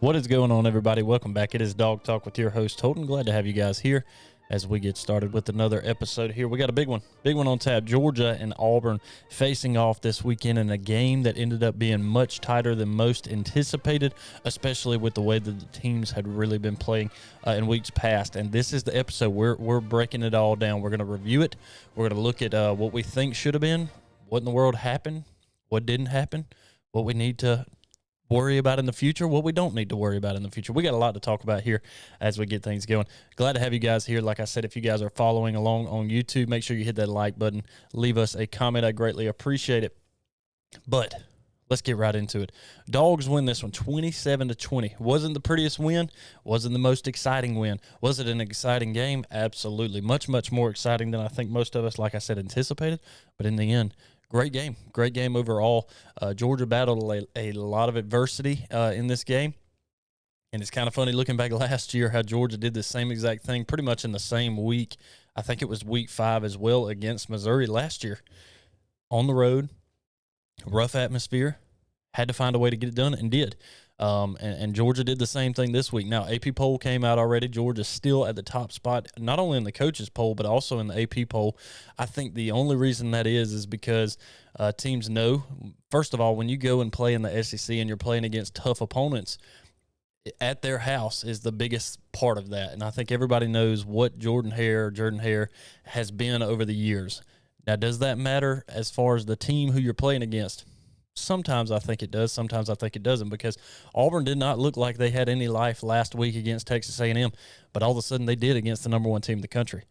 What is going on, everybody? Welcome back. It is Dog Talk with your host, Holden. Glad to have you guys here as we get started with another episode here. We got a big one on tap. Georgia and Auburn facing off this weekend in a game that ended up being much tighter than most anticipated, especially with the way that the teams had really been playing in weeks past. And this is the episode. We're breaking it all down. We're going to review it. We're going to look at what we think should have been, what in the world happened, what didn't happen, what we need to worry about in the future, what we don't need to worry about in the future. We got a lot to talk about here as we get things going. Glad to have you guys here. Like I said, if you guys are following along on YouTube, make sure you hit that like button. Leave us a comment. I greatly appreciate it. But let's get right into it. Dawgs win this one 27-20. Wasn't the prettiest win. Wasn't the most exciting win. Was it an exciting game? Absolutely. Much, much more exciting than I think most of us, like I said, anticipated. But in the end, great game overall. Georgia battled a lot of adversity in this game, and it's kind of funny looking back last year how Georgia did the same exact thing pretty much in the same week. I think it was week 5 as well against Missouri last year. On the road, rough atmosphere, had to find a way to get it done, and did. And Georgia did the same thing this week. Now, AP poll came out already. Georgia's still at the top spot, not only in the coaches poll, but also in the AP poll. I think the only reason that is because teams know, first of all, when you go and play in the SEC and you're playing against tough opponents, at their house is the biggest part of that. And I think everybody knows what Jordan-Hare has been over the years. Now, does that matter as far as the team who you're playing against? Sometimes I think it does. Sometimes I think it doesn't, because Auburn did not look like they had any life last week against Texas A&M, but all of a sudden they did against the number one team in the country.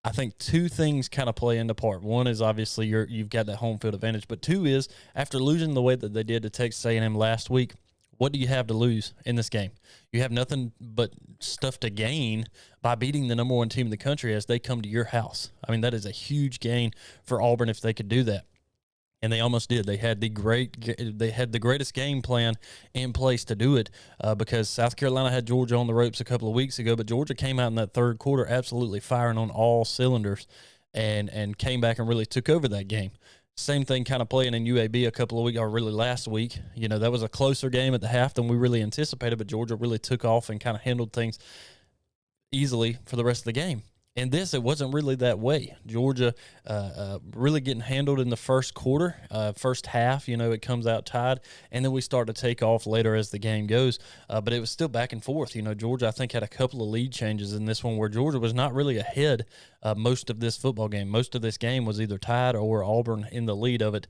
I think two things kind of play into part. One is obviously you've got that home field advantage, but two is after losing the way that they did to Texas A&M last week, what do you have to lose in this game? You have nothing but stuff to gain by beating the number one team in the country as they come to your house. I mean, that is a huge gain for Auburn if they could do that. And they almost did. They had the greatest game plan in place to do it because South Carolina had Georgia on the ropes a couple of weeks ago, but Georgia came out in that third quarter absolutely firing on all cylinders and came back and really took over that game. Same thing kind of playing in UAB a couple of weeks, or really last week. You know, that was a closer game at the half than we really anticipated, but Georgia really took off and kind of handled things easily for the rest of the game. In this, it wasn't really that way. Georgia really getting handled in the first quarter, first half. You know, it comes out tied, and then we start to take off later as the game goes. But it was still back and forth. You know, Georgia, I think, had a couple of lead changes in this one where Georgia was not really ahead most of this football game. Most of this game was either tied or Auburn in the lead of it.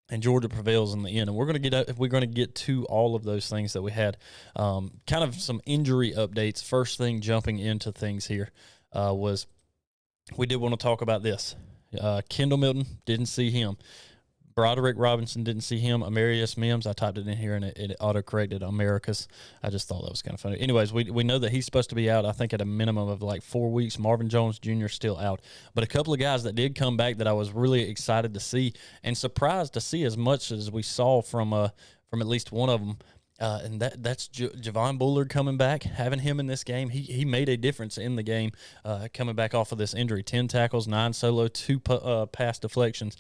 And Georgia prevails in the end. And we're going to get to all of those things that we had. Kind of some injury updates. First thing jumping into things here was we did want to talk about this. Kendall Milton, didn't see him. Broderick Robinson, didn't see him. Amarius Mims, I typed it in here and it autocorrected Americas. I just thought that was kind of funny. Anyways, we know that he's supposed to be out, I think, at a minimum of like 4 weeks. Marvin Jones Jr. still out. But a couple of guys that did come back that I was really excited to see and surprised to see as much as we saw from at least one of them. And that's Javon Bullard coming back, having him in this game. He made a difference in the game coming back off of this injury. 10 tackles, 9 solo, 2 pass deflections.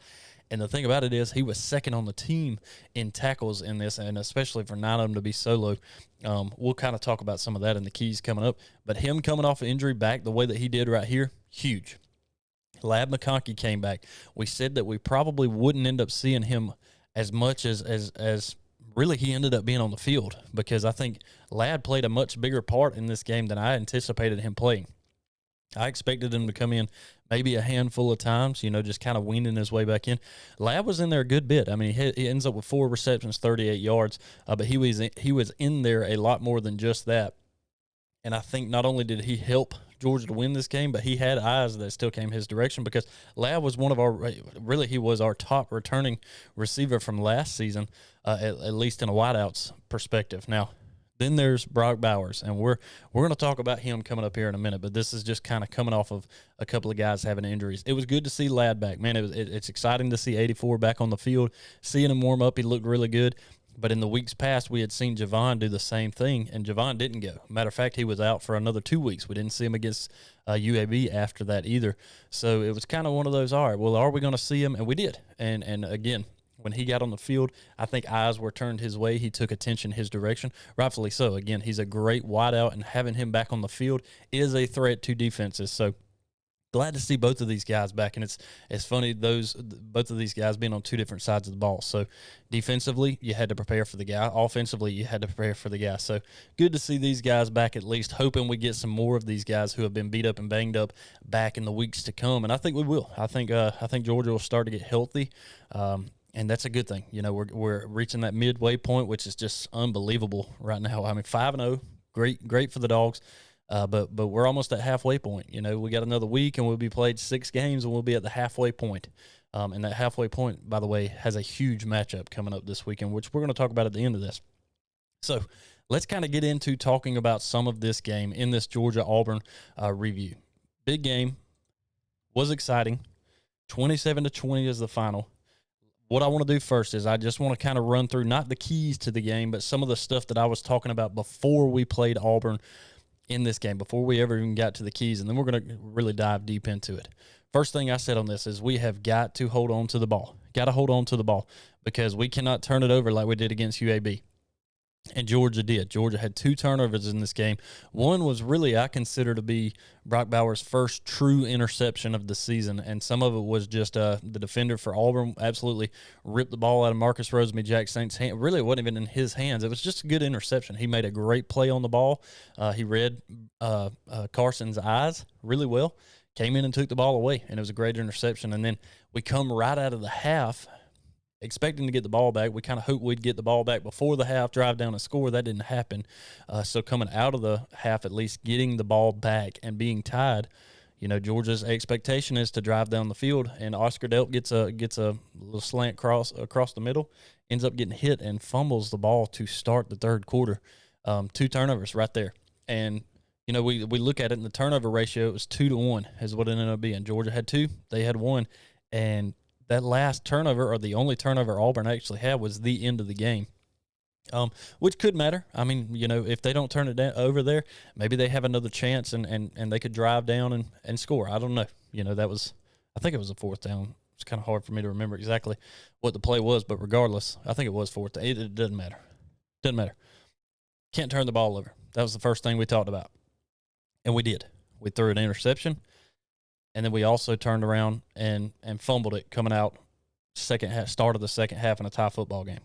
And the thing about it is he was second on the team in tackles in this, and especially for 9 of them to be solo. We'll kind of talk about some of that in the keys coming up. But him coming off an injury back the way that he did right here, huge. Lab McConkey came back. We said that we probably wouldn't end up seeing him as much as really he ended up being on the field, because I think Lab played a much bigger part in this game than I anticipated him playing. I expected him to come in maybe a handful of times, you know, just kind of weaning his way back in. Lab was in there a good bit. I mean, he ends up with 4 receptions, 38 yards, but he was in there a lot more than just that. And I think not only did he help Georgia to win this game, but he had eyes that still came his direction, because Lab was he was our top returning receiver from last season, at least in a wideouts perspective. Now, then there's Brock Bowers, and we're going to talk about him coming up here in a minute, but this is just kind of coming off of a couple of guys having injuries. It was good to see Lad back. Man, it's exciting to see 84 back on the field. Seeing him warm up, he looked really good. But in the weeks past, we had seen Javon do the same thing, and Javon didn't go. Matter of fact, he was out for another 2 weeks. We didn't see him against UAB after that either. So it was kind of one of those, all right, well, are we going to see him? And we did. And again, When he got on the field, I think eyes were turned his way. He took attention his direction, rightfully so. Again, he's a great wideout, and having him back on the field is a threat to defenses. So glad to see both of these guys back, and it's funny both of these guys being on two different sides of the ball. So defensively, you had to prepare for the guy. Offensively, you had to prepare for the guy. So good to see these guys back at least. Hoping we get some more of these guys who have been beat up and banged up back in the weeks to come, and I think we will. I think Georgia will start to get healthy. And that's a good thing. You know, we're reaching that midway point, which is just unbelievable right now. I mean, 5-0, great for the Dawgs. But we're almost at halfway point. You know, we got another week, and we'll be played 6 games, and we'll be at the halfway point. And that halfway point, by the way, has a huge matchup coming up this weekend, which we're going to talk about at the end of this. So let's kind of get into talking about some of this game in this Georgia-Auburn review. Big game, was exciting. 27-20 is the final. What I want to do first is I just want to kind of run through not the keys to the game, but some of the stuff that I was talking about before we played Auburn in this game, before we ever even got to the keys, and then we're going to really dive deep into it. First thing I said on this is we have got to hold on to the ball. Got to hold on to the ball because we cannot turn it over like we did against UAB. And Georgia did. Georgia had 2 turnovers in this game. One was really, I consider to be Brock Bowers' first true interception of the season, and some of it was just the defender for Auburn absolutely ripped the ball out of Marcus Rosemy-Jack Saint's hand. Really, it wasn't even in his hands. It was just a good interception. He made a great play on the ball. He read Carson's eyes really well, came in and took the ball away, and it was a great interception. And then we come right out of the half expecting to get the ball back. We kind of hoped we'd get the ball back before the half, drive down and score. That didn't happen. So coming out of the half, at least getting the ball back and being tied, you know, Georgia's expectation is to drive down the field, and Oscar Delp gets a little slant cross across the middle, ends up getting hit and fumbles the ball to start the third quarter. 2 turnovers right there. And, you know, we look at it, and the turnover ratio, it was 2-1 is what it ended up being. Georgia had 2, they had 1, and that last turnover, or the only turnover Auburn actually had, was the end of the game, which could matter. I mean, you know, if they don't turn it down over there, maybe they have another chance and they could drive down and score. I don't know. You know, I think it was a 4th down. It's kind of hard for me to remember exactly what the play was, but regardless, I think it was 4th down. It doesn't matter. Doesn't matter. Can't turn the ball over. That was the first thing we talked about. And we did. We threw an interception. And then we also turned around and fumbled it coming out start of the second half in a tie football game.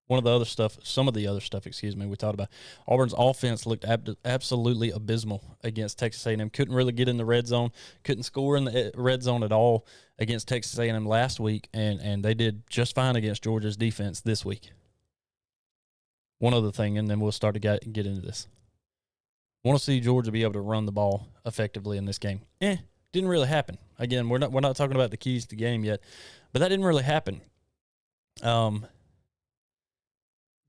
Some of the other stuff, we talked about. Auburn's offense looked absolutely abysmal against Texas A&M. Couldn't really get in the red zone. Couldn't score in the red zone at all against Texas A&M last week, and they did just fine against Georgia's defense this week. One other thing, and then we'll start to get into this. Want to see Georgia be able to run the ball effectively in this game. Didn't really happen. Again, we're not talking about the keys to the game yet, but that didn't really happen. The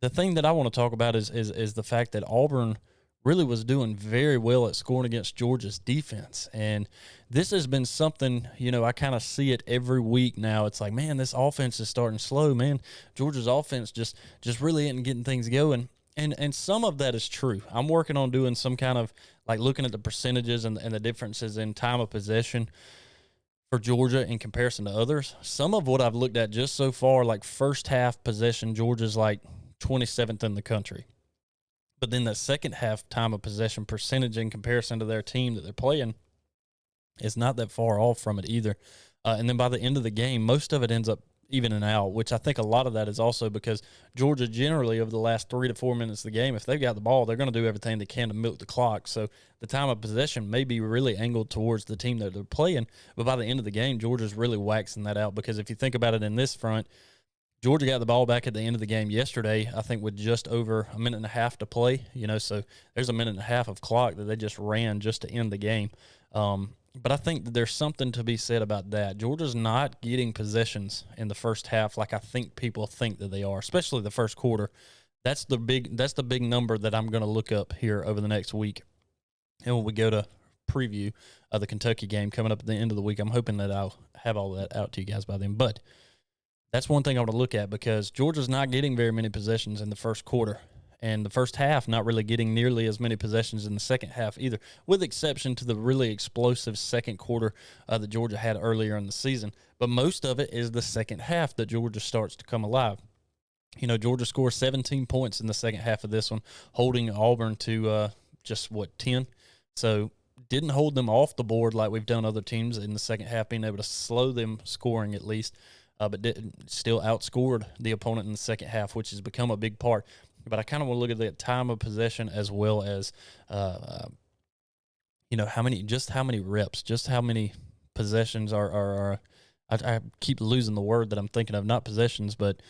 thing that I want to talk about is the fact that Auburn really was doing very well at scoring against Georgia's defense. And this has been something, you know, I kind of see it every week now. It's like, man, this offense is starting slow, man. Georgia's offense just really isn't getting things going. And some of that is true. I'm working on doing some kind of, like, looking at the percentages and the differences in time of possession for Georgia in comparison to others. Some of what I've looked at just so far, like first half possession, Georgia's like 27th in the country. But then the second half time of possession percentage in comparison to their team that they're playing is not that far off from it either. And then by the end of the game, most of it ends up evening out, which I think a lot of that is also because Georgia generally over the last 3 to 4 minutes of the game, if they've got the ball, they're going to do everything they can to milk the clock. So the time of possession may be really angled towards the team that they're playing, but by the end of the game, Georgia's really waxing that out because if you think about it in this front, Georgia got the ball back at the end of the game yesterday, I think with just over a minute and a half to play, you know, so there's a minute and a half of clock that they just ran just to end the game. But I think that there's something to be said about that. Georgia's not getting possessions in the first half like I think people think that they are, especially the first quarter. That's the big number that I'm going to look up here over the next week. And when we go to preview of the Kentucky game coming up at the end of the week, I'm hoping that I'll have all that out to you guys by then. But that's one thing I want to look at because Georgia's not getting very many possessions in the first quarter. And the first half, not really getting nearly as many possessions in the second half either, with exception to the really explosive second quarter that Georgia had earlier in the season. But most of it is the second half that Georgia starts to come alive. Georgia scores 17 points in the second half of this one, holding Auburn to 10. So didn't hold them off the board like we've done other teams in the second half, being able to slow them scoring at least, but still outscored the opponent in the second half, which has become a big part. But I kind of want to look at the time of possession as well as, how many reps, just how many possessions are I keep losing the word that I'm thinking of, not possessions, but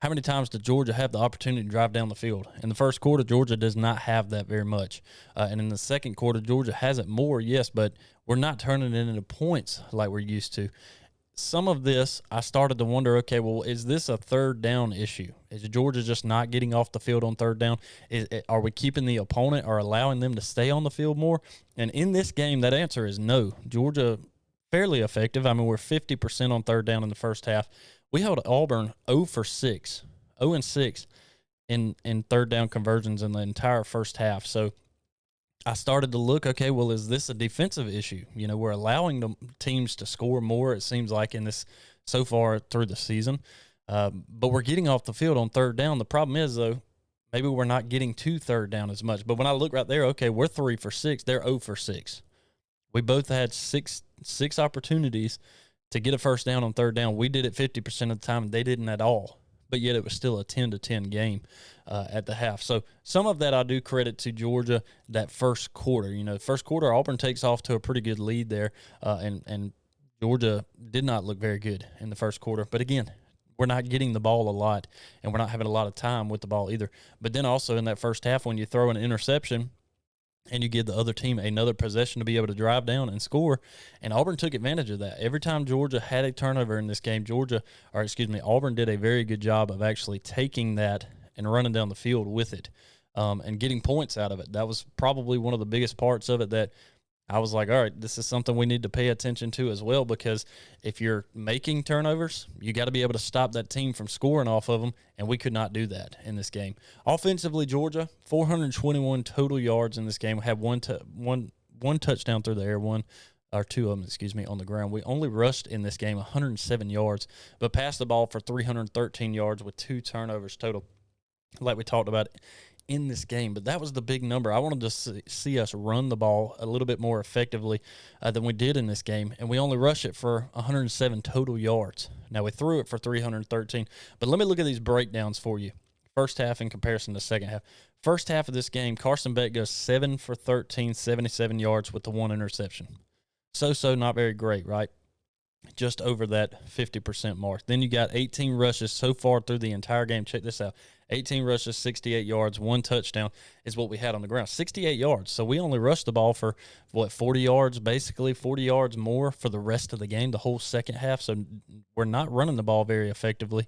how many times did Georgia have the opportunity to drive down the field? In the first quarter, Georgia does not have that very much. And in the second quarter, Georgia has it more, yes, but we're not turning it into points like we're used to. Some of this, I started to wonder, okay, well, is this a third down issue? Is Georgia just not getting off the field on third down? Are we keeping the opponent or allowing them to stay on the field more? And in this game, that answer is no. Georgia, fairly effective. I mean, we're 50% on third down in the first half. We held Auburn 0 for 6, 0 and 6 in third down conversions in the entire first half. So I started to look, okay, well, is this a defensive issue? We're allowing the teams to score more, it seems like, in this so far through the season. But we're getting off the field on third down. The problem is, though, maybe we're not getting to third down as much. But when I look right there, okay, we're 3 for 6. They're 0 for 6. We both had six opportunities to get a first down on third down. We did it 50% of the time, and they didn't at all. But yet it was still a 10-10 game at the half. So some of that I do credit to Georgia, that first quarter. First quarter, Auburn takes off to a pretty good lead there, and Georgia did not look very good in the first quarter. But again, we're not getting the ball a lot, and we're not having a lot of time with the ball either. But then also in that first half, when you throw an interception and you give the other team another possession to be able to drive down and score, and Auburn took advantage of that. Every time Georgia had a turnover in this game, Auburn did a very good job of actually taking that and running down the field with it, and getting points out of it. That was probably one of the biggest parts of it that I was like, all right, this is something we need to pay attention to as well, because if you're making turnovers, you got to be able to stop that team from scoring off of them, and we could not do that in this game. Offensively, Georgia, 421 total yards in this game. We had one touchdown through the air, two of them, on the ground. We only rushed in this game 107 yards, but passed the ball for 313 yards with 2 turnovers total, like we talked about in this game. But that was the big number. I wanted to see us run the ball a little bit more effectively than we did in this game, and we only rushed it for 107 total yards. Now, we threw it for 313, but let me look at these breakdowns for you. First half in comparison to second half. First half of this game, Carson Beck goes 7 for 13, 77 yards with the 1 interception. So not very great, right? Just over that 50% mark. Then you got 18 rushes so far through the entire game. Check this out. 18 rushes, 68 yards, 1 touchdown is what we had on the ground. 68 yards. So we only rushed the ball for, 40 yards, basically 40 yards more for the rest of the game, the whole second half. So we're not running the ball very effectively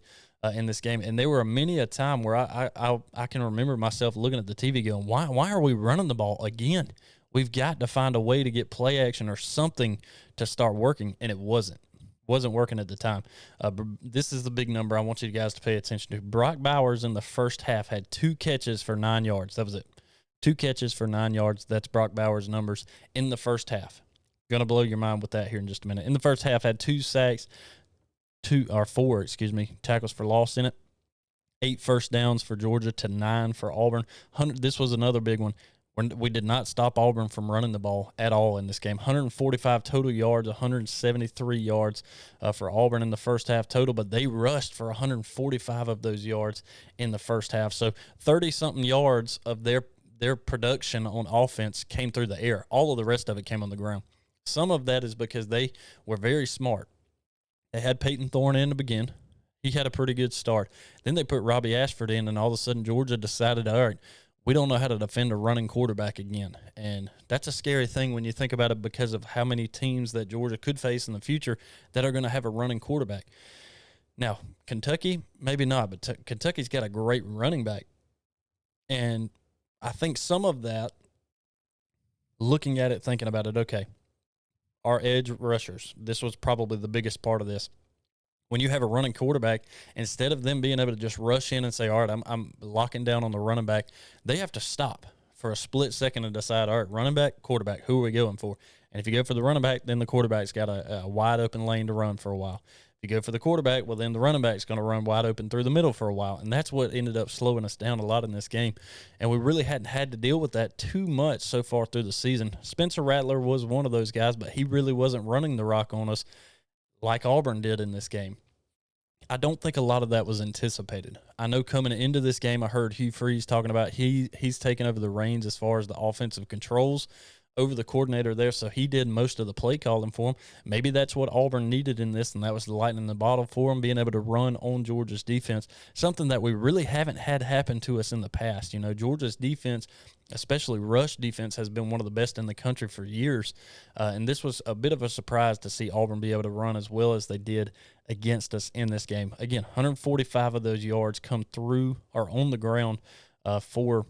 in this game. And there were many a time where I can remember myself looking at the TV going, why are we running the ball again? We've got to find a way to get play action or something to start working, and it wasn't working at the time. This is the big number I want you guys to pay attention to. Brock Bowers in the first half had 2 catches for 9 yards. That was it. 2 catches for 9 yards. That's Brock Bowers' numbers in the first half. Going to blow your mind with that here in just a minute. In the first half, had 2 sacks, 4 tackles for loss in it. 8 first downs for Georgia to 9 for Auburn. This was another big one. We did not stop Auburn from running the ball at all in this game. 145 total yards, 173 yards for Auburn in the first half total, but they rushed for 145 of those yards in the first half. So 30-something yards of their production on offense came through the air. All of the rest of it came on the ground. Some of that is because they were very smart. They had Peyton Thorne in to begin. He had a pretty good start. Then they put Robbie Ashford in, and all of a sudden Georgia decided, all right, we don't know how to defend a running quarterback again. And that's a scary thing when you think about it, because of how many teams that Georgia could face in the future that are going to have a running quarterback. Now, Kentucky, maybe not, but Kentucky's got a great running back. And I think some of that, looking at it, thinking about it, okay, our edge rushers, this was probably the biggest part of this. when you have a running quarterback, instead of them being able to just rush in and say, all right, I'm locking down on the running back, they have to stop for a split second and decide, all right, running back, quarterback, who are we going for? And if you go for the running back, then the quarterback's got a wide open lane to run for a while. If you go for the quarterback, well, then the running back's going to run wide open through the middle for a while. And that's what ended up slowing us down a lot in this game. And we really hadn't had to deal with that too much so far through the season. Spencer Rattler was one of those guys, but he really wasn't running the rock on us like Auburn did in this game. I don't think a lot of that was anticipated. I know coming into this game, I heard Hugh Freeze talking about he's taken over the reins as far as the offensive controls over the coordinator there, so he did most of the play calling for him. Maybe that's what Auburn needed in this, and that was the lightning in the bottle for him, being able to run on Georgia's defense, something that we really haven't had happen to us in the past. You know, Georgia's defense, especially rush defense, has been one of the best in the country for years, and this was a bit of a surprise to see Auburn be able to run as well as they did against us in this game. Again, 145 of those yards come through or on the ground for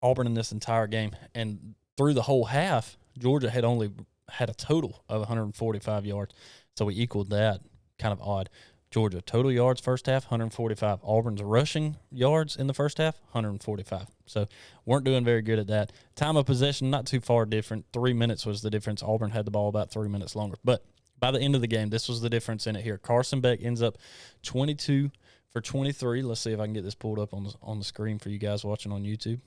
Auburn in this entire game, and through the whole half, Georgia had only had a total of 145 yards, so we equaled that. Kind of odd. Georgia total yards first half, 145. Auburn's rushing yards in the first half, 145. So weren't doing very good at that. Time of possession, not too far different. 3 minutes was the difference. Auburn had the ball about 3 minutes longer. But by the end of the game, this was the difference in it here. Carson Beck ends up 22 for 23. Let's see if I can get this pulled up on the screen for you guys watching on YouTube.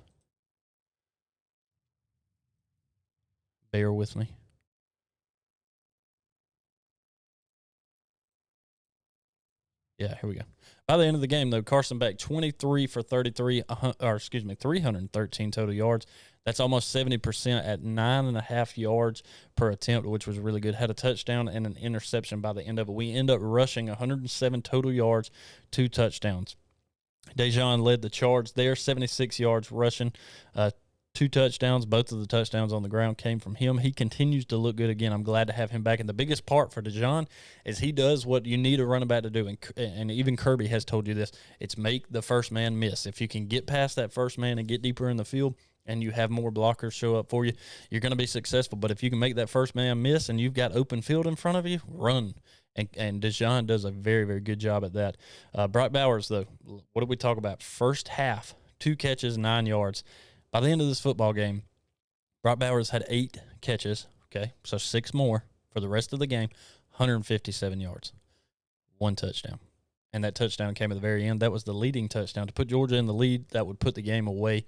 Bear with me. Yeah, here we go. By the end of the game, though, Carson Beck 23 for 33, 313 total yards. That's almost 70% at 9.5 yards per attempt, which was really good. Had a touchdown and an interception by the end of it. We end up rushing 107 total yards, 2 touchdowns. Dejon led the charge there, 76 yards rushing, 2 touchdowns. Both of the touchdowns on the ground came from him. He continues to look good again. I'm glad to have him back. And the biggest part for Dejon is he does what you need a running back to do. And even Kirby has told you this. It's make the first man miss. If you can get past that first man and get deeper in the field and you have more blockers show up for you, you're going to be successful. But if you can make that first man miss and you've got open field in front of you, run. And Dejon does a very, very good job at that. Brock Bowers, though, what did we talk about? First half, 2 catches, 9 yards. By the end of this football game, Brock Bowers had 8 catches, okay, so 6 more for the rest of the game, 157 yards, 1 touchdown. And that touchdown came at the very end. That was the leading touchdown. To put Georgia in the lead, that would put the game away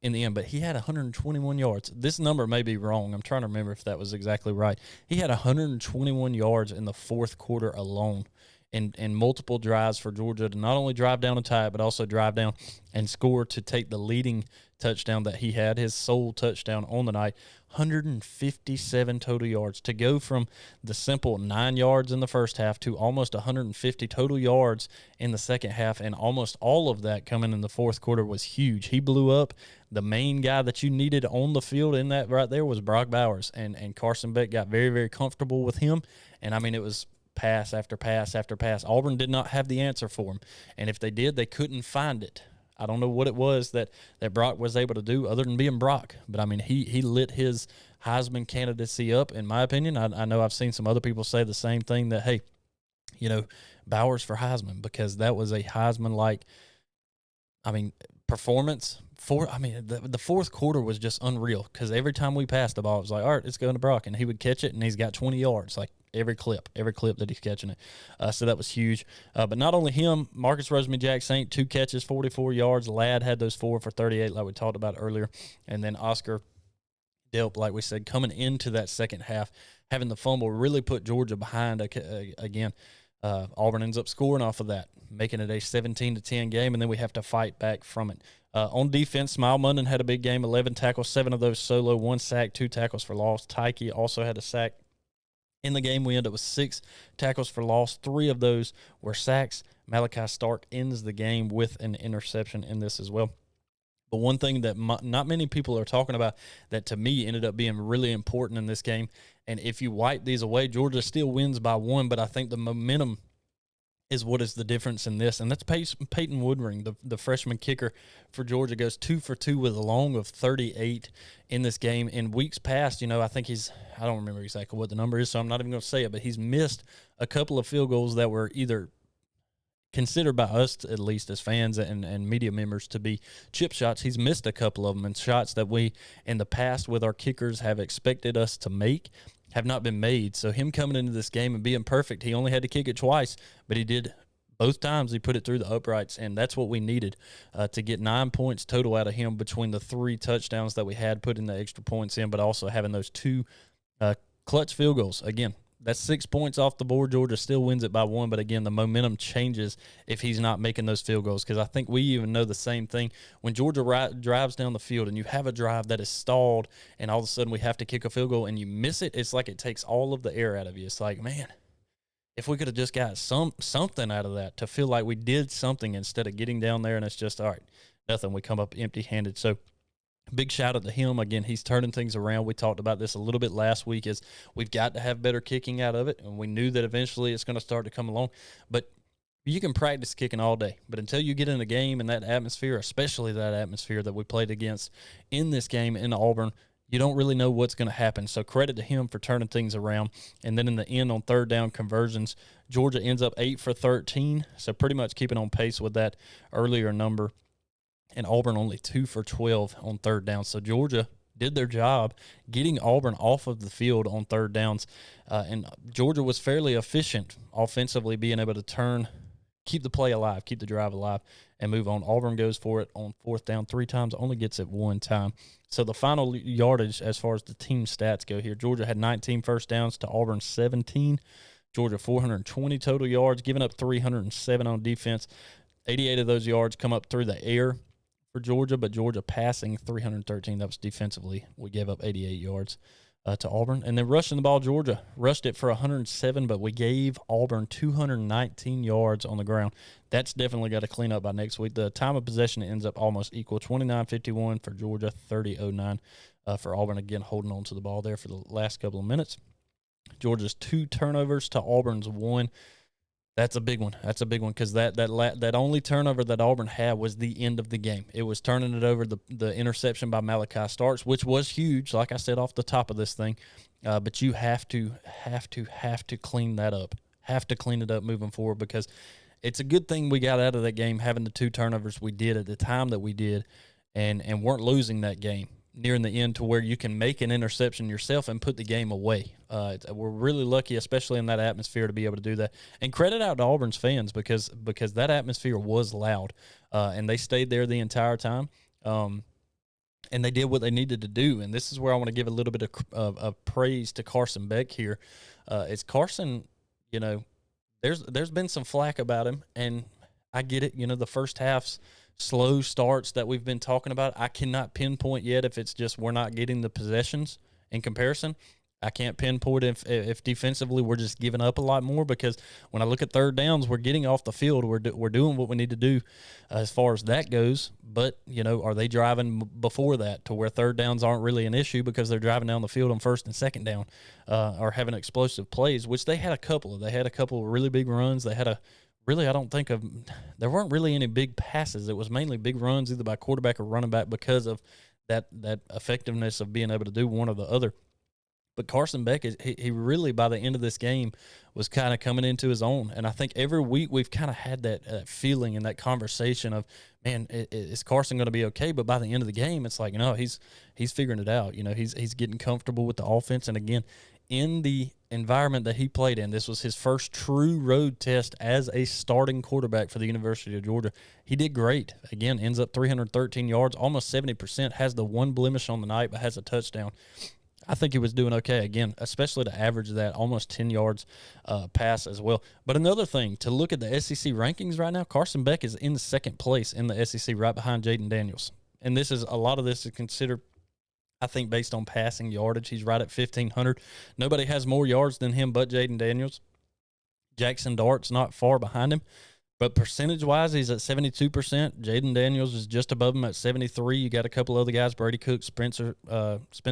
in the end. But he had 121 yards. This number may be wrong. I'm trying to remember if that was exactly right. He had 121 yards in the fourth quarter alone. And multiple drives for Georgia to not only drive down and tie it, but also drive down and score to take the leading touchdown that he had, his sole touchdown on the night, 157 total yards. To go from the simple 9 yards in the first half to almost 150 total yards in the second half, and almost all of that coming in the fourth quarter was huge. He blew up. The main guy that you needed on the field in that right there was Brock Bowers, and Carson Beck got very, very comfortable with him. And, I mean, it was pass after pass after pass. Auburn did not have the answer for him, and if they did, they couldn't find it. I don't know what it was that Brock was able to do other than being Brock, but I mean, he lit his Heisman candidacy up, in my opinion. I know I've seen some other people say the same thing, that, hey, you know, Bowers for Heisman, because that was a Heisman-like, I mean, performance. The fourth quarter was just unreal, because every time we passed the ball, it was like, all right, it's going to Brock, and he would catch it, and he's got 20 yards, like every clip that he's catching it. So that was huge. But not only him, Marcus Rosemy-Jack Saint, 2 catches, 44 yards. Ladd had those 4 for 38, like we talked about earlier. And then Oscar Delp, like we said, coming into that second half, having the fumble really put Georgia behind again. Auburn ends up scoring off of that, making it a 17-10 game, and then we have to fight back from it. On defense, Smile Munden had a big game, 11 tackles, 7 of those solo, 1 sack, 2 tackles for loss. Tyke also had a sack. In the game, we end up with 6 tackles for loss. 3 of those were sacks. Malachi Stark ends the game with an interception in this as well. But one thing that not many people are talking about that to me ended up being really important in this game, and if you wipe these away, Georgia still wins by 1, but I think the momentum is what is the difference in this. And that's Peyton Woodring, the freshman kicker for Georgia, goes 2 for 2 with a long of 38 in this game. In weeks past, I think I don't remember exactly what the number is, so I'm not even going to say it, but he's missed a couple of field goals that were either considered by us, at least as fans and media members, to be chip shots. He's missed a couple of them, and shots that we in the past with our kickers have expected us to make have not been made. So him coming into this game and being perfect, he only had to kick it twice, but he did both times. He put it through the uprights, and that's what we needed to get 9 points total out of him between the 3 touchdowns that we had, putting the extra points in, but also having those 2 clutch field goals. Again, that's 6 points off the board. Georgia still wins it by 1, but again, the momentum changes if he's not making those field goals, because I think we even know the same thing. When Georgia drives down the field and you have a drive that is stalled and all of a sudden we have to kick a field goal and you miss it, it's like it takes all of the air out of you. It's like, man, if we could have just got something out of that to feel like we did something instead of getting down there and it's just, all right, nothing. We come up empty-handed. So big shout out to him. Again, he's turning things around. We talked about this a little bit last week, is we've got to have better kicking out of it, and we knew that eventually it's going to start to come along. But you can practice kicking all day, but until you get in a game and that atmosphere, especially that atmosphere that we played against in this game in Auburn, you don't really know what's going to happen. So credit to him for turning things around. And then in the end, on third down conversions, Georgia ends up 8 for 13, so pretty much keeping on pace with that earlier number. And Auburn only 2 for 12 on third down. So Georgia did their job getting Auburn off of the field on third downs. And Georgia was fairly efficient offensively, being able to keep the play alive, keep the drive alive, and move on. Auburn goes for it on fourth down 3 times, only gets it 1 time. So the final yardage as far as the team stats go here, Georgia had 19 first downs to Auburn 17. Georgia 420 total yards, giving up 307 on defense. 88 of those yards come up through the air for Georgia, but Georgia passing 313. That was defensively. We gave up 88 yards to Auburn. And then rushing the ball, Georgia rushed it for 107, but we gave Auburn 219 yards on the ground. That's definitely got to clean up by next week. The time of possession ends up almost equal, 29-51 for Georgia, 30-09 for Auburn. Again, holding on to the ball there for the last couple of minutes. Georgia's 2 turnovers to Auburn's 1. That's a big one. That's a big one, because that only turnover that Auburn had was the end of the game. It was turning it over, the interception by Malachi Starks, which was huge, like I said off the top of this thing. But you have to clean that up. Have to clean it up moving forward, because it's a good thing we got out of that game having the 2 turnovers we did at the time that we did, and weren't losing that game nearing the end to where you can make an interception yourself and put the game away. We're really lucky, especially in that atmosphere, to be able to do that. And credit out to Auburn's fans, because that atmosphere was loud, and they stayed there the entire time. And they did what they needed to do. And this is where I want to give a little bit of praise to Carson Beck here. It's Carson, there's been some flack about him, and I get it. The first half's slow starts that we've been talking about, I cannot pinpoint yet if it's just we're not getting the possessions in comparison. I can't pinpoint if defensively we're just giving up a lot more, because when I look at third downs, we're getting off the field. We're doing what we need to do as far as that goes. But, are they driving before that to where third downs aren't really an issue because they're driving down the field on first and second down, or having explosive plays, which they had a couple of. They had a couple of really big runs. They had there weren't really any big passes. It was mainly big runs either by quarterback or running back, because of that effectiveness of being able to do one or the other. But Carson Beck, he really, by the end of this game, was kind of coming into his own. And I think every week we've kind of had that feeling and that conversation of, man, is Carson going to be okay? But by the end of the game, it's like, he's figuring it out. He's getting comfortable with the offense. And again, in the environment that he played in, this was his first true road test as a starting quarterback for the University of Georgia. He did great. Again, ends up 313 yards, almost 70%, has the one blemish on the night, but has a touchdown. I think he was doing okay, again, especially to average that almost 10 yards pass as well. But another thing, to look at the SEC rankings right now, Carson Beck is in second place in the SEC, right behind Jaden Daniels. And a lot of this is considered, I think, based on passing yardage. He's right at 1,500. Nobody has more yards than him but Jaden Daniels. Jackson Dart's not far behind him. But percentage-wise, he's at 72%. Jaden Daniels is just above him at 73%. You got a couple other guys, Brady Cook, Spencer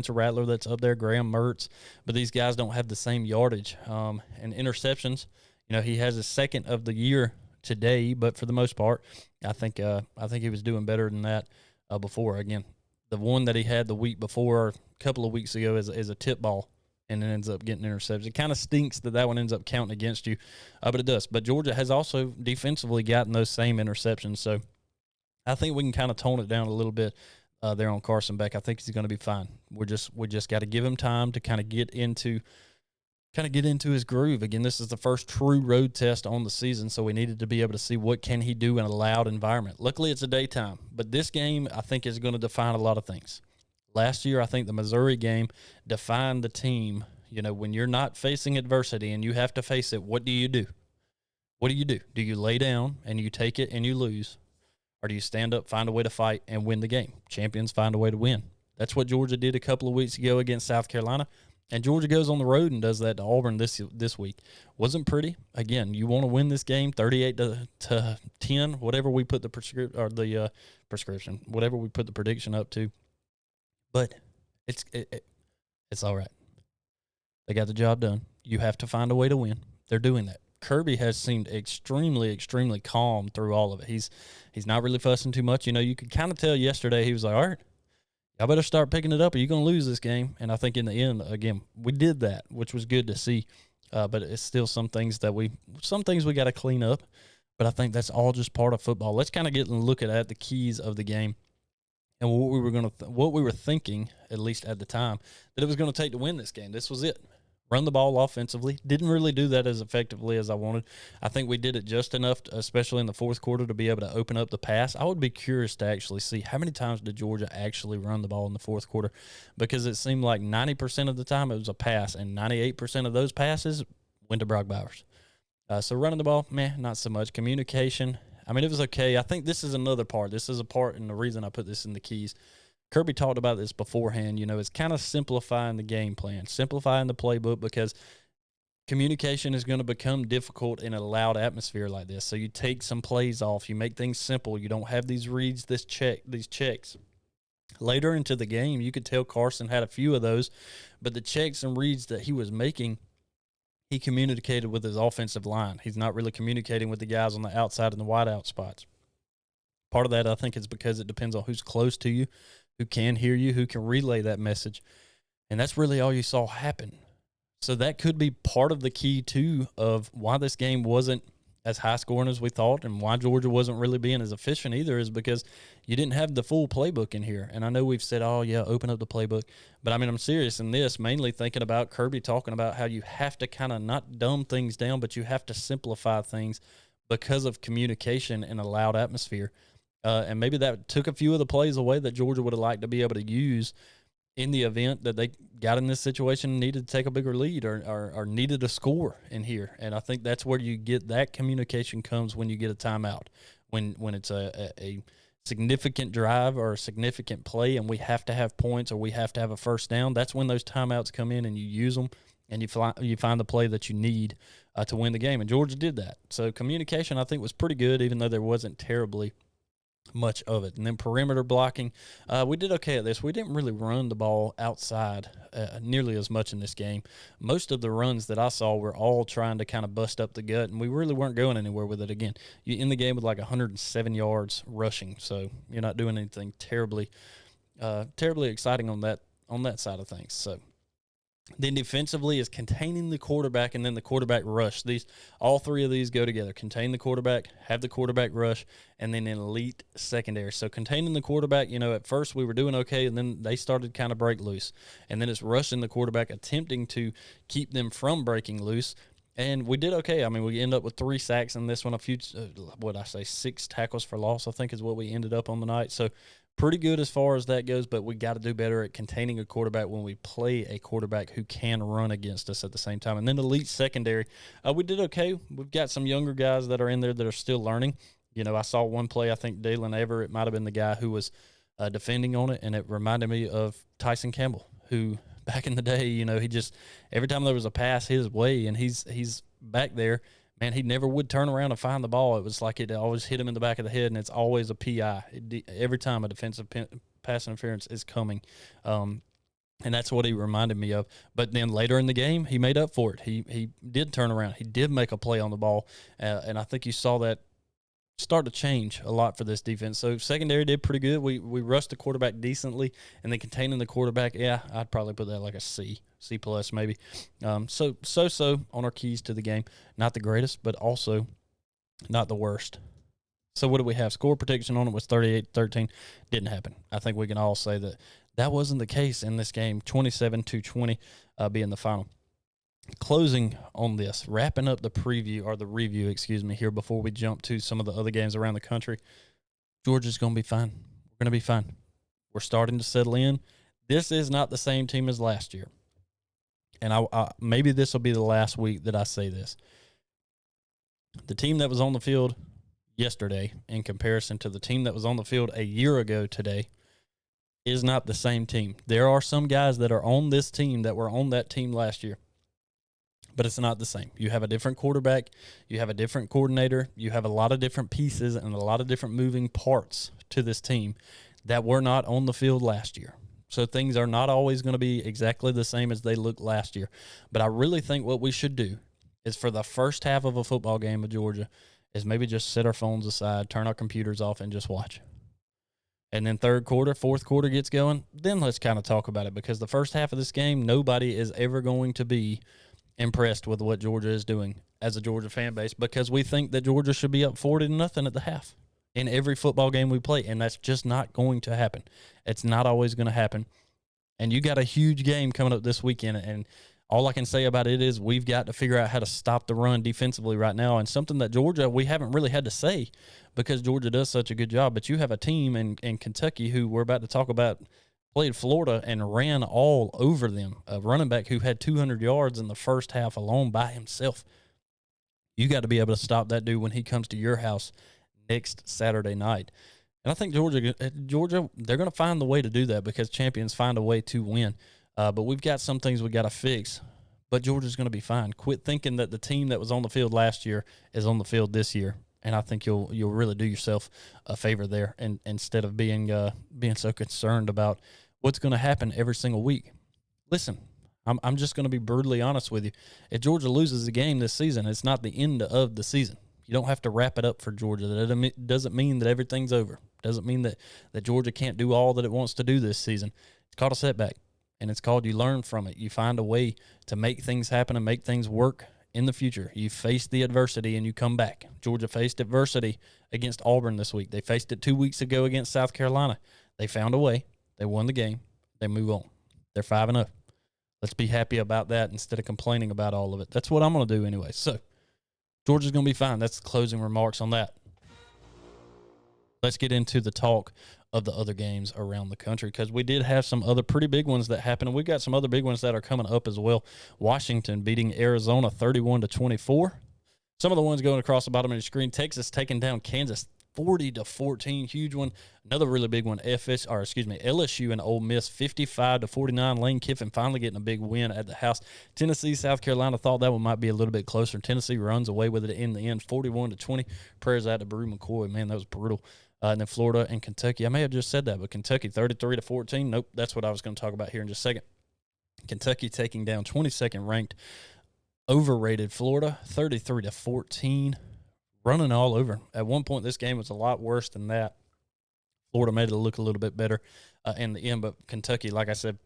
Rattler that's up there, Graham Mertz. But these guys don't have the same yardage. And interceptions, He has his second of the year today, but for the most part, I think he was doing better than that before. Again, the one that he had the week before, a couple of weeks ago, is a tip ball, and it ends up getting intercepted. It kind of stinks that one ends up counting against you, but it does. But Georgia has also defensively gotten those same interceptions, so I think we can kind of tone it down a little bit there on Carson Beck. I think he's going to be fine. We just got to give him time to kind of get into his groove. Again, this is the first true road test on the season, so we needed to be able to see what can he do in a loud environment. Luckily, it's a daytime, but this game I think is going to define a lot of things. Last year, I think the Missouri game defined the team. When you're not facing adversity and you have to face it, what do you do? What do you do? Do you lay down and you take it and you lose? Or do you stand up, find a way to fight, and win the game? Champions find a way to win. That's what Georgia did a couple of weeks ago against South Carolina. And Georgia goes on the road and does that to Auburn this week. Wasn't pretty. Again, you want to win this game 38 to 10, whatever we put the prescription, whatever we put the prediction up to. But it's all right. They got the job done. You have to find a way to win. They're doing that. Kirby has seemed extremely, extremely calm through all of it. He's not really fussing too much. You could kind of tell yesterday he was like, all right, y'all better start picking it up or you're going to lose this game. And I think in the end, again, we did that, which was good to see. But it's still some things we got to clean up. But I think that's all just part of football. Let's kind of get and look at the keys of the game and what we were thinking, at least at the time, that it was going to take to win this game. This was it. Run the ball offensively. Didn't really do that as effectively as I wanted. I think we did it just enough, especially in the fourth quarter, to be able to open up the pass. I would be curious to actually see how many times did Georgia actually run the ball in the fourth quarter, because it seemed like 90% of the time it was a pass, and 98% of those passes went to Brock Bowers. So running the ball, not so much. Communication, it was okay. I think this is another part. This is a part, and the reason I put this in the keys, Kirby talked about this beforehand, it's kind of simplifying the game plan, simplifying the playbook, because communication is going to become difficult in a loud atmosphere like this. So you take some plays off, you make things simple. You don't have these reads, these checks. Later into the game, you could tell Carson had a few of those, but the checks and reads that he was making, he communicated with his offensive line. He's not really communicating with the guys on the outside in the wideout spots. Part of that, I think, is because it depends on who's close to you, who can hear you, who can relay that message. And that's really all you saw happen. So that could be part of the key, too, of why this game wasn't as high-scoring as we thought, and why Georgia wasn't really being as efficient either, is because you didn't have the full playbook in here. And I know we've said, oh, yeah, open up the playbook. But, I'm serious in this, mainly thinking about Kirby talking about how you have to kind of not dumb things down, but you have to simplify things because of communication in a loud atmosphere. And maybe that took a few of the plays away that Georgia would have liked to be able to use in the event that they got in this situation and needed to take a bigger lead or needed a score in here. And I think that's where you get that communication comes when you get a timeout, when it's a significant drive or a significant play and we have to have points or we have to have a first down. That's when those timeouts come in and you use them and you find the play that you need to win the game. And Georgia did that. So communication, I think, was pretty good, even though there wasn't terribly much of it. And then perimeter blocking, we did okay at this. We didn't really run the ball outside nearly as much in this game. Most of the runs that I saw were all trying to kind of bust up the gut, and we really weren't going anywhere with it. Again, you in the game with like 107 yards rushing, so you're not doing anything terribly exciting on that side of things. So then defensively is containing the quarterback and then the quarterback rush. All three of these go together. Contain the quarterback, have the quarterback rush, and then an elite secondary. So containing the quarterback, at first we were doing okay, and then they started kind of break loose. And then it's rushing the quarterback, attempting to keep them from breaking loose. And we did okay. We end up with 3 sacks in this one, 6 tackles for loss, I think is what we ended up on the night. So pretty good as far as that goes, but we got to do better at containing a quarterback when we play a quarterback who can run against us at the same time. And then elite secondary, we did okay. We've got some younger guys that are in there that are still learning. I saw one play, I think Dalen Everett might have been the guy who was defending on it, and it reminded me of Tyson Campbell, who back in the day, he just, every time there was a pass his way and he's back there, man, he never would turn around and find the ball. It was like it always hit him in the back of the head, and it's always a PI. Every time a defensive pass interference is coming. And And that's what he reminded me of. But then later in the game, he made up for it. He did turn around. He did make a play on the ball. And I think you saw that start to change a lot for this defense. So secondary did pretty good. We rushed the quarterback decently, and then containing the quarterback, yeah, I'd probably put that like a C plus maybe. So on our keys to the game. Not the greatest, but also not the worst. So what do we have? Score prediction on it was 38-13. Didn't happen. I think we can all say that wasn't the case in this game. 27-20 being the final. Closing on this, wrapping up the review, here before we jump to some of the other games around the country. Georgia's going to be fine. We're going to be fine. We're starting to settle in. This is not the same team as last year. And I maybe this will be the last week that I say this. The team that was on the field yesterday in comparison to the team that was on the field a year ago today is not the same team. There are some guys that are on this team that were on that team last year, but it's not the same. You have a different quarterback. You have a different coordinator. You have a lot of different pieces and a lot of different moving parts to this team that were not on the field last year. So things are not always going to be exactly the same as they looked last year. But I really think what we should do is for the first half of a football game of Georgia is maybe just set our phones aside, turn our computers off, and just watch. And then third quarter, fourth quarter gets going, then let's kind of talk about it, because the first half of this game, nobody is ever going to be impressed with what Georgia is doing as a Georgia fan base, because we think that Georgia should be up 40-0 at the half in every football game we play, and that's just not going to happen. It's not always going to happen. And you got a huge game coming up this weekend, and all I can say about it is we've got to figure out how to stop the run defensively right now, and something that Georgia, we haven't really had to say because Georgia does such a good job. But you have a team in Kentucky who we're about to talk about played Florida and ran all over them, a running back who had 200 yards in the first half alone by himself. You got to be able to stop that dude when he comes to your house next Saturday night. And I think Georgia, they're going to find the way to do that because champions find a way to win. But we've got some things we got to fix. But Georgia's going to be fine. Quit thinking that the team that was on the field last year is on the field this year, and I think you'll really do yourself a favor there. And instead of being so concerned about what's going to happen every single week, listen. I'm just going to be brutally honest with you. If Georgia loses a game this season, it's not the end of the season. You don't have to wrap it up for Georgia. That doesn't mean that everything's over. It doesn't mean that Georgia can't do all that it wants to do this season. It's called a setback. And it's called you learn from it. You find a way to make things happen and make things work in the future. You face the adversity and you come back. Georgia faced adversity against Auburn this week. They faced it 2 weeks ago against South Carolina. They found a way. They won the game. They move on. They're 5-0. Let's be happy about that instead of complaining about all of it. That's what I'm going to do anyway. So Georgia's going to be fine. That's the closing remarks on that. Let's get into the talk of the other games around the country, because we did have some other pretty big ones that happened, and we've got some other big ones that are coming up as well. Washington beating Arizona 31-24. Some of the ones going across the bottom of your screen. Texas taking down Kansas 40-14, huge one. Another really big one, LSU and Ole Miss 55-49. Lane Kiffin finally getting a big win at the house. Tennessee, South Carolina, thought that one might be a little bit closer. Tennessee runs away with it in the end, 41-20. Prayers out to Brew McCoy. Man, that was brutal. And then Florida and Kentucky. I may have just said that, but Kentucky 33-14. Nope, that's what I was going to talk about here in just a second. Kentucky taking down 22nd ranked overrated Florida 33-14. Running all over. At one point, this game was a lot worse than that. Florida made it look a little bit better in the end, but Kentucky, like I said,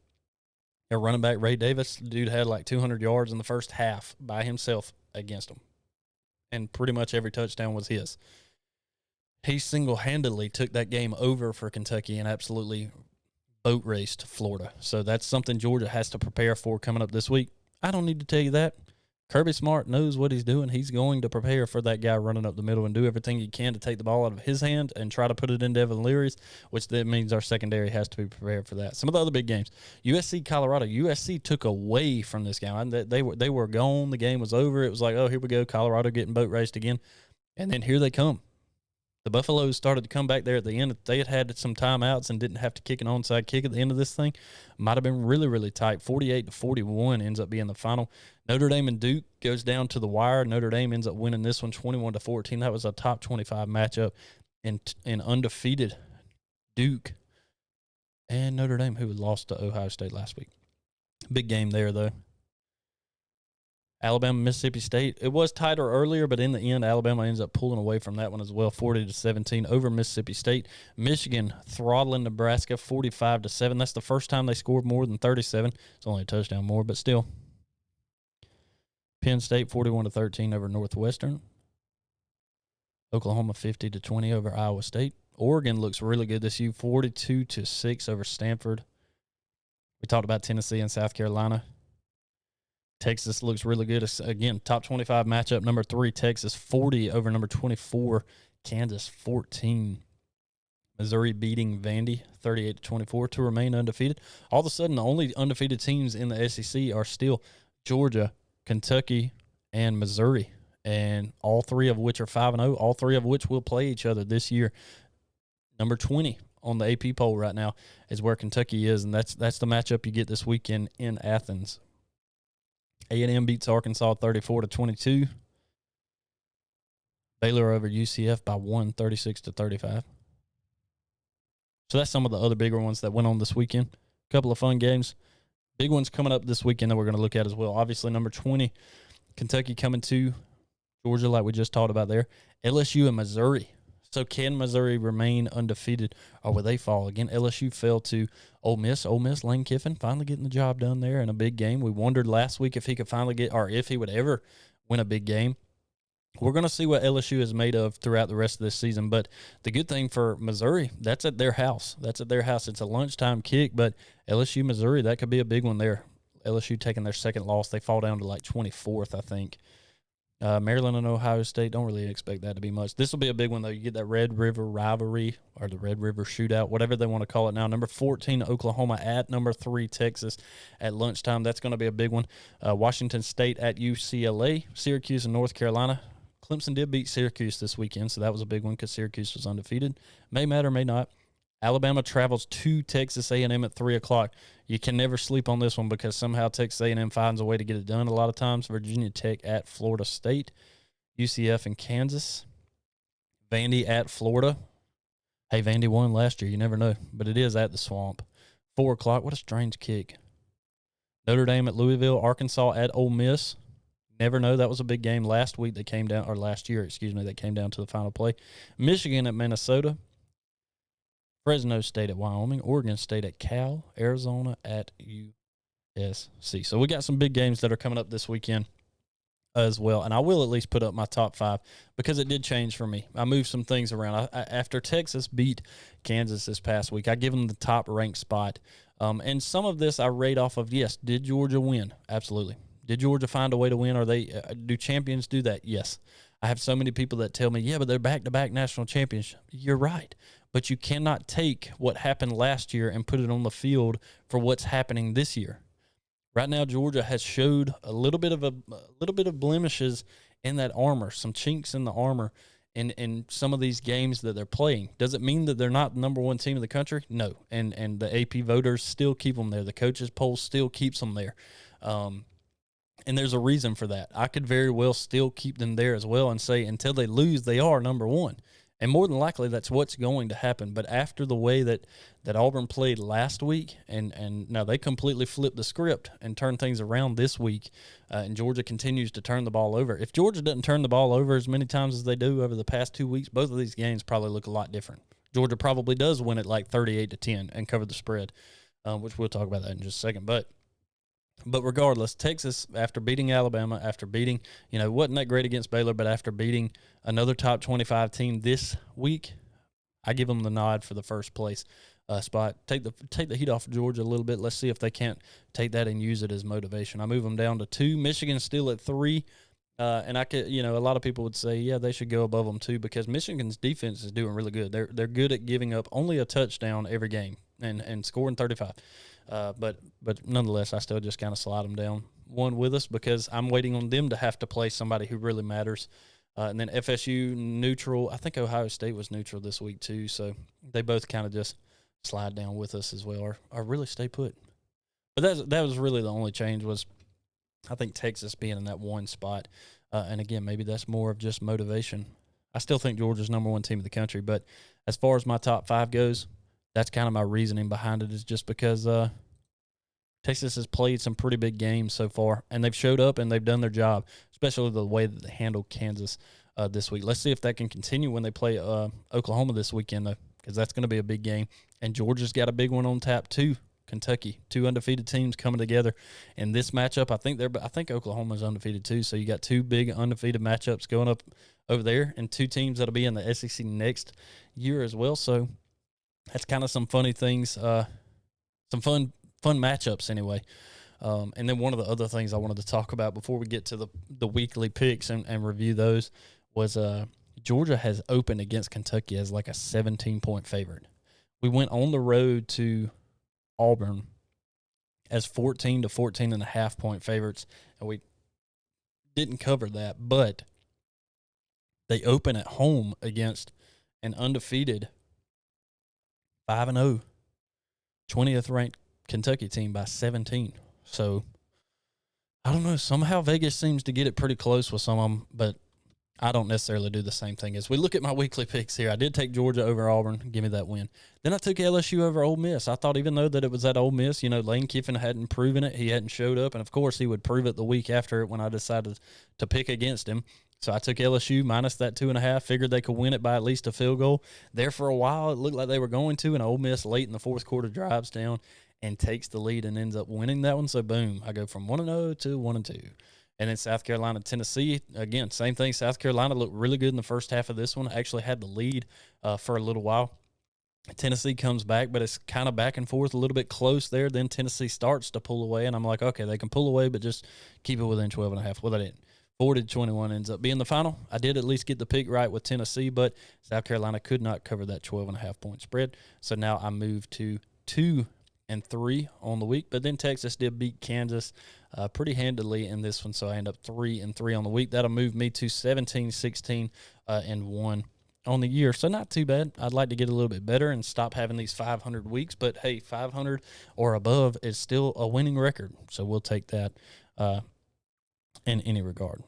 their running back Ray Davis, the dude had like 200 yards in the first half by himself against them, and pretty much every touchdown was his. He single-handedly took that game over for Kentucky and absolutely boat raced Florida. So that's something Georgia has to prepare for coming up this week. I don't need to tell you that. Kirby Smart knows what he's doing. He's going to prepare for that guy running up the middle and do everything he can to take the ball out of his hand and try to put it in Devin Leary's, which that means our secondary has to be prepared for that. Some of the other big games, USC, Colorado. USC took away from this game. They were gone. The game was over. It was like, oh, here we go. Colorado getting boat raced again. And then here they come. The Buffaloes started to come back there at the end. If they had some timeouts and didn't have to kick an onside kick at the end of this thing, might have been really, really tight. 48-41 ends up being the final. Notre Dame and Duke goes down to the wire. Notre Dame ends up winning this one 21-14. That was a top 25 matchup in undefeated Duke and Notre Dame, who lost to Ohio State last week. Big game there, though. Alabama, Mississippi State. It was tighter earlier, but in the end, Alabama ends up pulling away from that one as well, 40-17 over Mississippi State. Michigan throttling Nebraska, 45-7. That's the first time they scored more than 37. It's only a touchdown more, but still. Penn State, 41-13 over Northwestern. Oklahoma, 50-20 over Iowa State. Oregon looks really good this year, 42-6 over Stanford. We talked about Tennessee and South Carolina. Texas looks really good. Again, top 25 matchup. Number 3, Texas, 40 over number 24, Kansas, 14. Missouri beating Vandy, 38-24 to remain undefeated. All of a sudden, the only undefeated teams in the SEC are still Georgia, Kentucky, and Missouri, and all 3 of which are 5-0, all 3 of which will play each other this year. Number 20 on the AP poll right now is where Kentucky is, and that's the matchup you get this weekend in Athens. A&M beats Arkansas 34-22. Baylor over UCF by 1, 36-35. So that's some of the other bigger ones that went on this weekend. A couple of fun games. Big ones coming up this weekend that we're going to look at as well. Obviously, number 20, Kentucky coming to Georgia like we just talked about there. LSU and Missouri. So can Missouri remain undefeated, or will they fall again? LSU fell to Ole Miss. Ole Miss, Lane Kiffin finally getting the job done there in a big game. We wondered last week if he could finally get, or if he would ever win a big game. We're going to see what LSU is made of throughout the rest of this season. But the good thing for Missouri, that's at their house. It's a lunchtime kick, but LSU, Missouri, that could be a big one there. LSU taking their second loss. They fall down to like 24th, I think. Maryland and Ohio State, don't really expect that to be much. This will be a big one, though. You get that Red River rivalry or the Red River shootout, whatever they want to call it now. Number 14, Oklahoma at number 3, Texas at lunchtime. That's going to be a big one. Washington State at UCLA, Syracuse and North Carolina. Clemson did beat Syracuse this weekend, so that was a big one because Syracuse was undefeated. May matter, may not. Alabama travels to Texas A&M at 3 o'clock. You can never sleep on this one because somehow Texas A&M finds a way to get it done a lot of times. Virginia Tech at Florida State. UCF and Kansas. Vandy at Florida. Hey, Vandy won last year. You never know, but it is at the Swamp. 4 o'clock. What a strange kick. Notre Dame at Louisville. Arkansas at Ole Miss. Never know. That was a big game last year, that came down to the final play. Michigan at Minnesota. Fresno State at Wyoming, Oregon State at Cal, Arizona at USC. So we got some big games that are coming up this weekend as well, and I will at least put up my top 5 because it did change for me. I moved some things around. After Texas beat Kansas this past week, I give them the top-ranked spot. And some of this I rate off of, yes, did Georgia win? Absolutely. Did Georgia find a way to win? Do champions do that? Yes. I have so many people that tell me, yeah, but they're back-to-back national champions. You're right. But you cannot take what happened last year and put it on the field for what's happening this year. Right now, Georgia has showed a little bit of blemishes in that armor, some chinks in the armor in some of these games that they're playing. Does it mean that they're not the number 1 team in the country? No. And the AP voters still keep them there. The coaches' poll still keeps them there. And there's a reason for that. I could very well still keep them there as well and say until they lose, they are number 1. And more than likely, that's what's going to happen. But after the way that Auburn played last week, and now they completely flipped the script and turned things around this week, and Georgia continues to turn the ball over. If Georgia doesn't turn the ball over as many times as they do over the past 2 weeks, both of these games probably look a lot different. Georgia probably does win it like 38-10 and cover the spread, which we'll talk about that in just a second. But regardless, Texas, after beating Alabama, after beating, wasn't that great against Baylor, but after beating another top 25 team this week, I give them the nod for the first place spot. Take the heat off of Georgia a little bit. Let's see if they can't take that and use it as motivation. I move them down to 2. Michigan's still at 3. And I could, a lot of people would say, yeah, they should go above them too because Michigan's defense is doing really good. They're good at giving up only a touchdown every game and scoring 35. But nonetheless, I still just kind of slide them down 1 with us because I'm waiting on them to have to play somebody who really matters. And then FSU neutral. I think Ohio State was neutral this week too, so they both kind of just slide down with us as well, or really stay put. But that was really the only change was I think Texas being in that 1 spot. And again, maybe that's more of just motivation. I still think Georgia's number 1 team in the country, but as far as my top 5 goes, that's kind of my reasoning behind it is just because Texas has played some pretty big games so far, and they've showed up and they've done their job, especially the way that they handled Kansas this week. Let's see if that can continue when they play Oklahoma this weekend, though, because that's going to be a big game. And Georgia's got a big one on tap, too. Kentucky, 2 undefeated teams coming together in this matchup. I think Oklahoma's undefeated, too, so you got 2 big undefeated matchups going up over there, and 2 teams that'll be in the SEC next year as well. So that's kind of some funny things, some fun matchups anyway. And then one of the other things I wanted to talk about before we get to the weekly picks and review those was Georgia has opened against Kentucky as like a 17-point favorite. We went on the road to Auburn as 14 to 14.5 point favorites, and we didn't cover that, but they open at home against an undefeated 5-0 20th ranked Kentucky team by 17. So I don't know, somehow Vegas seems to get it pretty close with some of them, but I don't necessarily do the same thing. As we look at my weekly picks here, I did take Georgia over Auburn, give me that win. Then I took LSU over Ole Miss. I thought even though that it was at Ole Miss, Lane Kiffin hadn't proven it. He hadn't showed up, and of course he would prove it the week after it when I decided to pick against him. So I took LSU minus that 2.5, figured they could win it by at least a field goal. There for a while, it looked like they were going to, and Ole Miss late in the fourth quarter drives down and takes the lead and ends up winning that one. So boom, I go from 1-0 to 1-2. And then South Carolina, Tennessee, again, same thing. South Carolina looked really good in the first half of this one. Actually had the lead for a little while. Tennessee comes back, but it's kind of back and forth, a little bit close there. Then Tennessee starts to pull away, and I'm like, okay, they can pull away, but just keep it within 12.5. Well, they didn't. 40-21 ends up being the final. I did at least get the pick right with Tennessee, but South Carolina could not cover that 12.5 point spread. So now I moved to 2-3 on the week, but then Texas did beat Kansas pretty handily in this one, so I end up 3-3 on the week. That'll move me to 17-16 and 1 on the year, so not too bad. I'd like to get a little bit better and stop having these 500 weeks, but hey, 500 or above is still a winning record, so we'll take that in any regard.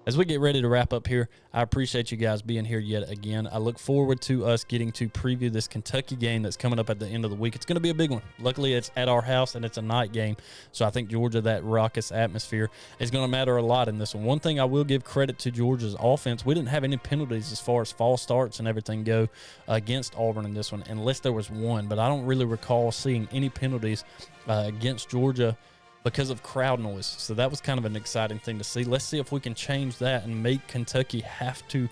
As we get ready to wrap up here, I appreciate you guys being here yet again. I look forward to us getting to preview this Kentucky game that's coming up at the end of the week. It's going to be a big one. Luckily, it's at our house, and it's a night game. So I think Georgia, that raucous atmosphere, is going to matter a lot in this one. One thing I will give credit to Georgia's offense, we didn't have any penalties as far as false starts and everything go against Auburn in this one, unless there was one. But I don't really recall seeing any penalties against Georgia because of crowd noise. So that was kind of an exciting thing to see. Let's see if we can change that and make Kentucky have to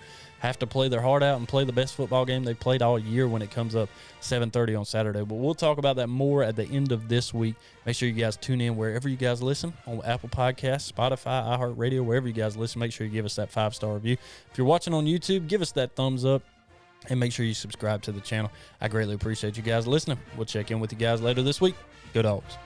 play their heart out and play the best football game they've played all year when it comes up 7:30 on Saturday. But we'll talk about that more at the end of this week. Make sure you guys tune in wherever you guys listen, on Apple Podcasts, Spotify, iHeartRadio, wherever you guys listen. Make sure you give us that 5-star review. If you're watching on YouTube, give us that thumbs up. And make sure you subscribe to the channel. I greatly appreciate you guys listening. We'll check in with you guys later this week. Go Dogs.